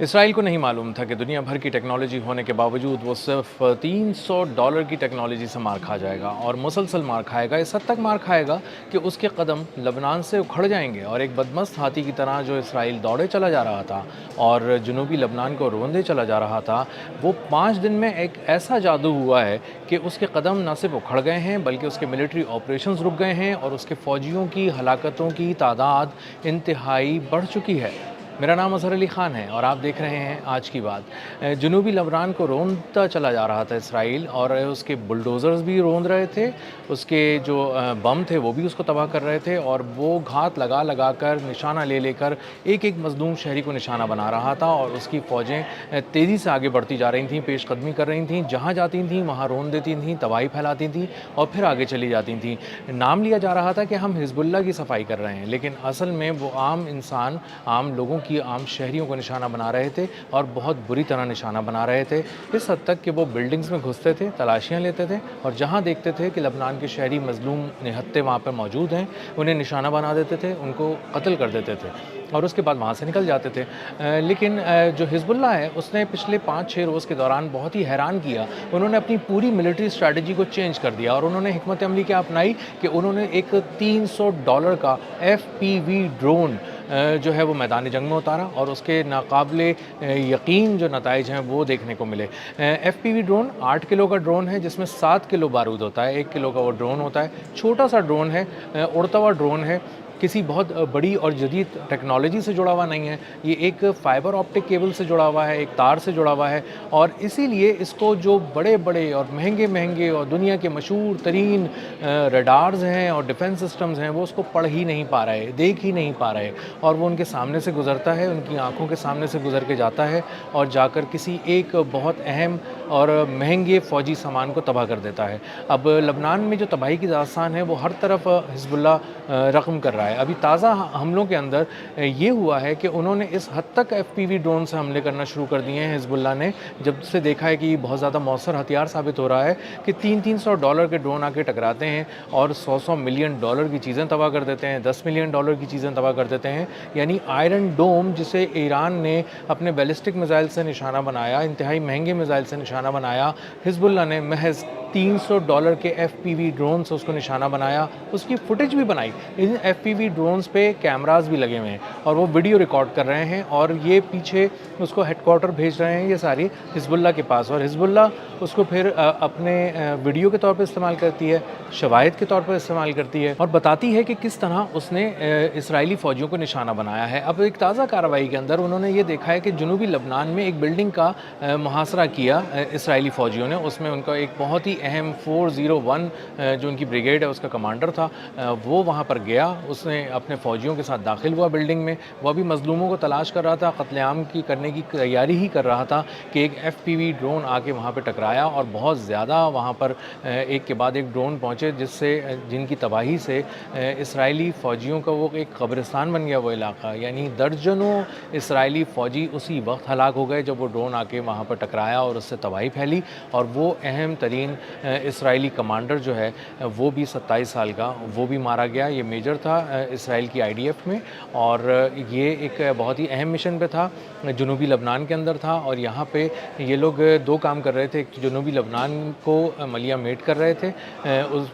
اسرائیل کو نہیں معلوم تھا کہ دنیا بھر کی ٹیکنالوجی ہونے کے باوجود وہ صرف $300 کی ٹیکنالوجی سے مار کھا جائے گا، اور مسلسل مار کھائے گا، اس حد تک مار کھائے گا کہ اس کے قدم لبنان سے اکھڑ جائیں گے، اور ایک بدمست ہاتھی کی طرح جو اسرائیل دوڑے چلا جا رہا تھا اور جنوبی لبنان کو روندے چلا جا رہا تھا، وہ 5 دن میں ایک ایسا جادو ہوا ہے کہ اس کے قدم نہ صرف اکھڑ گئے ہیں بلکہ اس کے ملٹری آپریشنز رک گئے ہیں، اور اس کے فوجیوں کی ہلاکتوں کی تعداد انتہائی بڑھ چکی ہے۔ میرا نام اظہر علی خان ہے اور آپ دیکھ رہے ہیں آج کی بات۔ جنوبی لبنان کو روندا چلا جا رہا تھا اسرائیل، اور اس کے بلڈوزرز بھی روند رہے تھے، اس کے جو بم تھے وہ بھی اس کو تباہ کر رہے تھے، اور وہ گھات لگا لگا کر نشانہ لے لے کر ایک ایک مظلوم شہری کو نشانہ بنا رہا تھا، اور اس کی فوجیں تیزی سے آگے بڑھتی جا رہی تھیں، پیش قدمی کر رہی تھیں، جہاں جاتی تھیں وہاں رون دیتی تھیں، تباہی پھیلاتی تھیں اور پھر آگے چلی جاتی تھیں۔ نام لیا جا رہا تھا کہ ہم حزب اللہ کی صفائی کر رہے ہیں، لیکن اصل میں وہ عام انسان، عام لوگوں کی، عام شہریوں کو نشانہ بنا رہے تھے، اور بہت بری طرح نشانہ بنا رہے تھے، اس حد تک کہ وہ بلڈنگز میں گھستے تھے، تلاشیاں لیتے تھے، اور جہاں دیکھتے تھے کہ لبنان کے شہری مظلوم نہتے وہاں پر موجود ہیں، انہیں نشانہ بنا دیتے تھے، ان کو قتل کر دیتے تھے، اور اس کے بعد وہاں سے نکل جاتے تھے۔ لیکن جو حزب اللہ ہے اس نے پچھلے 5-6 روز کے دوران بہت ہی حیران کیا۔ انہوں نے اپنی پوری ملٹری اسٹریٹجی کو چینج کر دیا، اور انہوں نے حکمت عملی کیا اپنائی کہ انہوں نے ایک $300 کا FPV ڈرون جو ہے وہ میدان جنگ میں اتارا، اور اس کے ناقابل یقین جو نتائج ہیں وہ دیکھنے کو ملے۔ FPV ڈرون 8 کلو کا ڈرون ہے، جس میں 7 کلو بارود ہوتا ہے، 1 کلو کا وہ ڈرون ہوتا ہے، چھوٹا سا ڈرون ہے، اڑتا ہوا ڈرون ہے، کسی بہت بڑی اور جدید ٹیکنالوجی سے جڑا ہوا نہیں ہے، یہ ایک فائبر آپٹک کیبل سے جڑا ہوا ہے، ایک تار سے جڑا ہوا ہے، اور اسی لیے اس کو جو بڑے بڑے اور مہنگے مہنگے اور دنیا کے مشہور ترین ریڈارز ہیں اور ڈیفنس سسٹمز ہیں وہ اس کو پڑھ ہی نہیں پا رہے، دیکھ ہی نہیں پا رہے، اور وہ ان کے سامنے سے گزرتا ہے، ان کی آنکھوں کے سامنے سے گزر کے جاتا ہے، اور جا کر کسی ایک بہت اہم اور مہنگے فوجی سامان کو تباہ کر دیتا ہے۔ اب لبنان میں جو تباہی کی داستان ہے وہ ہر طرف حزب اللہ رقم کر رہا ہے۔ ابھی تازہ حملوں کے اندر یہ ہوا ہے کہ انہوں نے اس حد تک FPV ڈرون سے حملے کرنا شروع کر دیے ہیں حزب اللہ نے، جب سے دیکھا ہے کہ یہ بہت زیادہ مؤثر ہتھیار ثابت ہو رہا ہے، کہ $300 کے ڈرون آ کے ٹکراتے ہیں اور $100 ملین کی چیزیں تباہ کر دیتے ہیں، $10 ملین کی چیزیں تباہ کر دیتے ہیں۔ یعنی آئرن ڈوم جسے ایران نے اپنے بیلسٹک میزائل سے نشانہ بنایا، انتہائی مہنگے میزائل سے نشانہ بنایا، حزب اللہ نے محض $300 کے FPV ڈرون سے اس کو نشانہ بنایا، اس کی فوٹیج بھی بنائی۔ ان FPV ڈرونز پہ کیمراز بھی لگے ہوئے ہیں، اور وہ ویڈیو ریکارڈ کر رہے ہیں، اور یہ پیچھے اس کو ہیڈ کوارٹر بھیج رہے ہیں، یہ ساری حزب اللہ کے پاس، اور حزب اللہ اس کو پھر اپنے ویڈیو کے طور پر استعمال کرتی ہے، شواہد کے طور پر استعمال کرتی ہے، اور بتاتی ہے کہ کس طرح اس نے اسرائیلی فوجیوں کو نشانہ بنایا ہے۔ اب ایک تازہ کارروائی کے اندر انہوں نے یہ دیکھا ہے کہ جنوبی لبنان میں ایک بلڈنگ کا محاصرہ کیا اسرائیلی فوجیوں نے، اس میں ان کا ایک بہت ہی اہم 401 جو ان کی بریگیڈ ہے اس کا کمانڈر تھا، وہ وہاں پر گیا، اس نے اپنے فوجیوں کے ساتھ داخل ہوا بلڈنگ میں، وہ بھی مظلوموں کو تلاش کر رہا تھا، قتل عام کی کرنے کی تیاری ہی کر رہا تھا کہ ایک FPV ڈرون آ کے وہاں پہ ٹکرایا، اور بہت زیادہ وہاں پر ایک کے بعد ایک ڈرون پہنچے، جن کی تباہی سے اسرائیلی فوجیوں کا وہ ایک قبرستان بن گیا وہ علاقہ، یعنی درجنوں اسرائیلی فوجی اسی وقت ہلاک ہو گئے جب وہ ڈرون آ کے وہاں پر ٹکرایا اور اس سے تباہی پھیلی، اور وہ اہم ترین اسرائیلی کمانڈر جو ہے وہ بھی 27 سال کا، وہ بھی مارا گیا۔ یہ میجر تھا اسرائیل کی IDF میں، اور یہ ایک بہت ہی اہم مشن پہ تھا، جنوبی لبنان کے اندر تھا، اور یہاں پہ یہ لوگ 2 کام کر رہے تھے، ایک جنوبی لبنان کو ملیہ میٹ کر رہے تھے،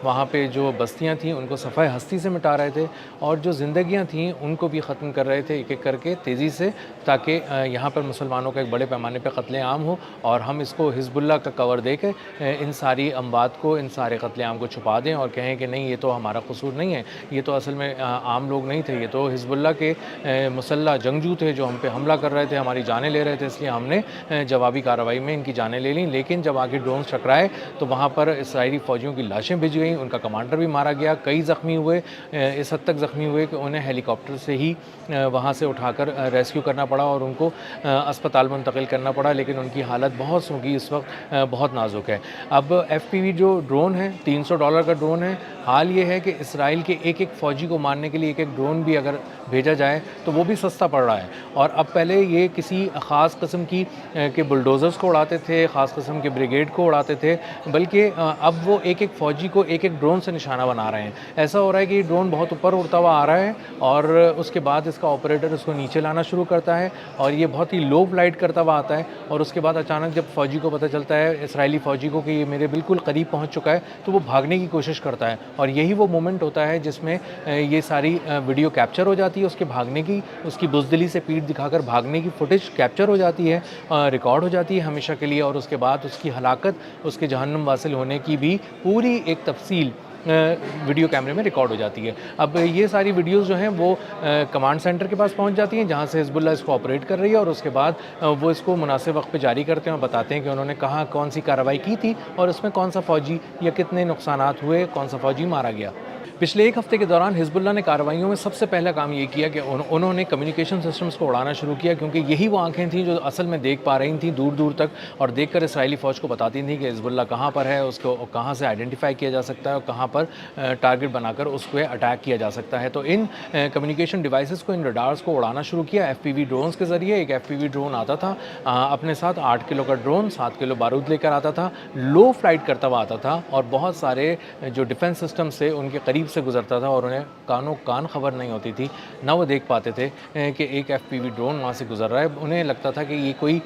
وہاں پہ جو بستیاں تھیں ان کو صفحہ ہستی سے مٹا رہے تھے، اور جو زندگیاں تھیں ان کو بھی ختم کر رہے تھے ایک ایک کر کے تیزی سے، تاکہ یہاں پر مسلمانوں کا ایک بڑے پیمانے پہ قتل عام ہو، اور ہم اس کو حزب اللہ کا کور دے کے ان ساری اموات کو، ان سارے قتل عام کو چھپا دیں، اور کہیں کہ نہیں یہ تو ہمارا قصور نہیں ہے، یہ تو اصل میں عام لوگ نہیں تھے، یہ تو حزب اللہ کے مسلح جنگجو تھے جو ہم پہ حملہ کر رہے تھے، ہماری جانیں لے رہے تھے، اس لیے ہم نے جوابی کارروائی میں ان کی جانیں لے لیں۔ لیکن جب آگے ڈرونز ٹکرائے تو وہاں پر اسرائیلی فوجیوں کی لاشیں بھج گئیں، ان کا کمانڈر بھی مارا گیا، کئی زخمی ہوئے، اس حد تک زخمی ہوئے کہ انہیں ہیلی کاپٹر سے ہی وہاں سے اٹھا کر ریسکیو کرنا پڑا اور ان کو اسپتال منتقل کرنا پڑا، لیکن ان کی حالت بہت سنگین اس وقت بہت نازک ہے۔ اب FPV جو ڈرون ہے $300 کا ڈرون ہے، حال یہ ہے کہ اسرائیل کے ایک ایک فوجی کو مارنے کے لیے ایک ایک ڈرون بھی اگر بھیجا جائے تو وہ بھی سستا پڑ رہا ہے. اور اب پہلے یہ کسی خاص قسم کی کے بلڈوزرز کو اڑاتے تھے, خاص قسم کے بریگیڈ کو اڑاتے تھے, بلکہ اب وہ ایک ایک فوجی کو ایک ایک ڈرون سے نشانہ بنا رہے ہیں. ایسا ہو رہا ہے کہ یہ ڈرون بہت اوپر اڑتا ہوا آ رہا ہے اور اس کے بعد اس کا آپریٹر اس کو نیچے لانا شروع کرتا ہے اور یہ بہت ہی لو فلائٹ کرتا ہوا آتا ہے, اور اس کے بعد اچانک جب فوجی کو پتہ چلتا ہے, اسرائیلی فوجی کو, کہ یہ میرے بالکل قریب پہنچ چکا ہے, تو وہ بھاگنے کی کوشش کرتا ہے. اور یہی وہ مومنٹ ہوتا ہے جس میں یہ ساری ویڈیو کیپچر ہو جاتی ہے, اس کے بھاگنے کی, اس کی بزدلی سے پیٹھ دکھا کر بھاگنے کی فوٹیج کیپچر ہو جاتی ہے, ریکارڈ ہو جاتی ہے ہمیشہ کے لیے, اور اس کے بعد اس کی ہلاکت, اس کے جہنم واصل ہونے کی بھی پوری ایک تفصیل ویڈیو کیمرے میں ریکارڈ ہو جاتی ہے. اب یہ ساری ویڈیوز جو ہیں وہ کمانڈ سینٹر کے پاس پہنچ جاتی ہیں جہاں سے حزب اللہ اس کو آپریٹ کر رہی ہے, اور اس کے بعد وہ اس کو مناسب وقت پہ جاری کرتے ہیں اور بتاتے ہیں کہ انہوں نے کہاں کون سی کارروائی کی تھی اور اس میں کون سا فوجی یا کتنے نقصانات ہوئے, کون سا فوجی مارا گیا. پچھلے ایک ہفتے کے دوران حزب اللہ نے کارروائیوں میں سب سے پہلا کام یہ کیا کہ انہوں نے کمیونیکیشن سسٹمز کو اڑانا شروع کیا, کیونکہ یہی وہ آنکھیں تھیں جو اصل میں دیکھ پا رہی تھیں دور دور تک, اور دیکھ کر اسرائیلی فوج کو بتاتی تھیں کہ حزب اللہ کہاں پر ہے, اس کو کہاں سے آئیڈینٹیفائی کیا جا سکتا ہے اور کہاں پر ٹارگٹ بنا کر اس کو اٹیک کیا جا سکتا ہے. تو ان کمیونیکیشن ڈیوائسز کو, ان ریڈارز کو اڑانا شروع کیا ایف پی وی ڈرونز کے ذریعے. ایک ایف پی وی ڈرون آتا تھا اپنے ساتھ 8 کلو کا ڈرون, 7 کلو بارود لے کر آتا تھا, لو فلائٹ کرتا ہوا آتا تھا, اور بہت سارے جو ڈیفنس سسٹم سے ان کے قریب سے گزرتا تھا, اور انہیں کانوں کان خبر نہیں ہوتی تھی, نہ وہ دیکھ پاتے تھے کہ ایک ایف پی وی ڈرون وہاں سے گزر رہا ہے. انہیں لگتا تھا کہ یہ کوئی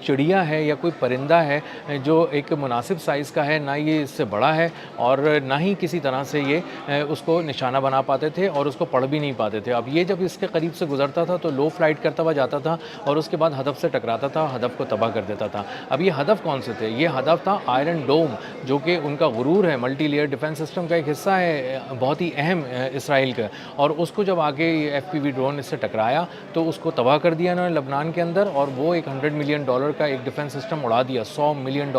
چڑیا ہے یا کوئی پرندہ ہے جو ایک مناسب سائز کا ہے, نہ یہ اس سے بڑا ہے اور نہ ہی کسی طرح سے یہ اس کو نشانہ بنا پاتے تھے اور اس کو پڑھ بھی نہیں پاتے تھے. اب یہ جب اس کے قریب سے گزرتا تھا تو لو فلائٹ کرتا ہوا جاتا تھا اور اس کے بعد ہدف سے ٹکراتا تھا, ہدف کو تباہ کر دیتا تھا. اب یہ ہدف کون سے تھے؟ یہ ہدف تھا آئرن ڈوم, جو کہ ان کا غرور ہے, ملٹی لیئر ڈیفنس سسٹم کا ایک حصہ ہے, بہت ہی اہم اسرائیل کا. اور اس کو جب آگے ایف پی وی ڈرون اس سے ٹکرایا تو اس کو تباہ کر دیا انہوں نے لبنان کے اندر, اور وہ ایک $100 ملین کا ایک ڈیفنس سسٹم اڑا دیا. $100 ملین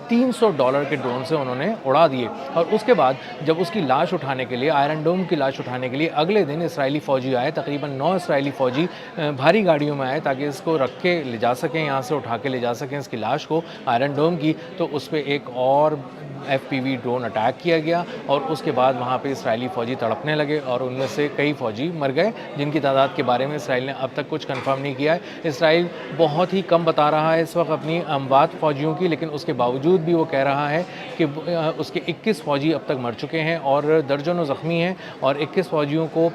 $300 کے ڈرون سے انہوں نے اڑا دیے. اور اس کے بعد جب اس کی لاش اٹھانے کے لیے, آئرن ڈوم کی لاش اٹھانے کے لیے اگلے دن اسرائیلی فوجی آئے, تقریباً 9 اسرائیلی فوجی بھاری گاڑیوں میں آئے تاکہ اس کو رکھ کے لے جا سکیں, یہاں سے اٹھا کے لے جا سکیں اس کی لاش کو آئرن ڈوم کی. تو اس پہ ایک اور ایف پی وی ڈرون اٹیک کیا گیا, اور اس کے بعد وہاں پہ اسرائیلی فوجی تڑپنے لگے, اور ان میں سے کئی فوجی مر گئے, جن کی تعداد کے بارے میں اسرائیل نے اب تک کچھ کنفرم نہیں کیا ہے. اسرائیل بہت ہی کم بتا رہا ہے اس وقت اپنی اموات فوجیوں کی, لیکن اس کے باوجود بھی وہ کہہ رہا ہے کہ اس کے 21 فوجی اب تک مر چکے ہیں اور درجنوں زخمی ہیں, اور 21 فوجیوں کو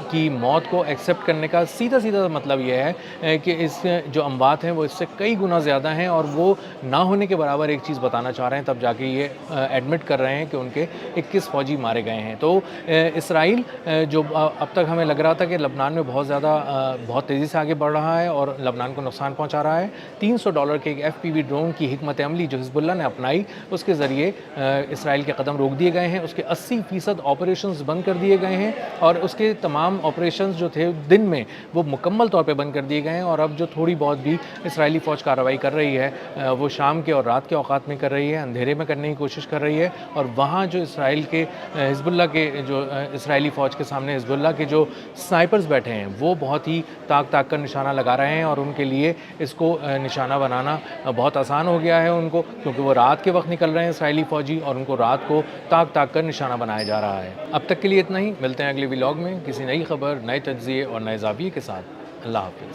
کی موت کو ایکسیپٹ کرنے کا سیدھا سیدھا مطلب یہ ہے کہ اس جو اموات ہیں وہ اس سے کئی گنا زیادہ ہیں, اور وہ نہ ہونے کے برابر ایک چیز بتانا چاہ رہے ہیں, تب جا کے یہ ایڈمٹ کر رہے ہیں کہ ان کے 21 فوجی مارے گئے ہیں. تو اسرائیل جو اب تک ہمیں لگ رہا تھا کہ لبنان میں بہت تیزی سے آگے بڑھ رہا ہے اور لبنان کو نقصان پہنچا رہا ہے, $300 کے ایک ایف پی وی ڈرون کی حکمت عملی جو حزب اللہ نے اپنائی, اس کے ذریعے اسرائیل کے قدم روک دیے گئے ہیں, اس کے 80% آپریشنز بند کر دیے گئے ہیں, اور اس کے تمام آپریشنز جو تھے دن میں وہ مکمل طور پہ بند کر دیے گئے ہیں. اور اب جو تھوڑی بہت بھی اسرائیلی فوج کارروائی کر رہی ہے وہ شام کے اور رات کے اوقات میں کر رہی ہے, اندھیرے میں کرنے کی کوشش کر رہی ہے. اور وہاں جو اسرائیل کے حزب اللہ کے جو اسرائیلی فوج کے سامنے حزب اللہ کے جو سنائپرز بیٹھے ہیں وہ بہت ہی تاک کر نشانہ لگا رہے ہیں, اور ان کے لیے اس کو نشانہ بنانا بہت آسان ہو گیا ہے ان کو, کیونکہ وہ رات کے وقت نکل رہے ہیں اسرائیلی فوجی, اور ان کو رات کو تاک کر نشانہ بنایا جا رہا ہے. اب تک کے لیے اتنا ہی, ملتے ہیں اگلے ولاگ میں کسی نئی خبر, نئے تجزیے اور نئے زاویے کے ساتھ. اللہ حافظ.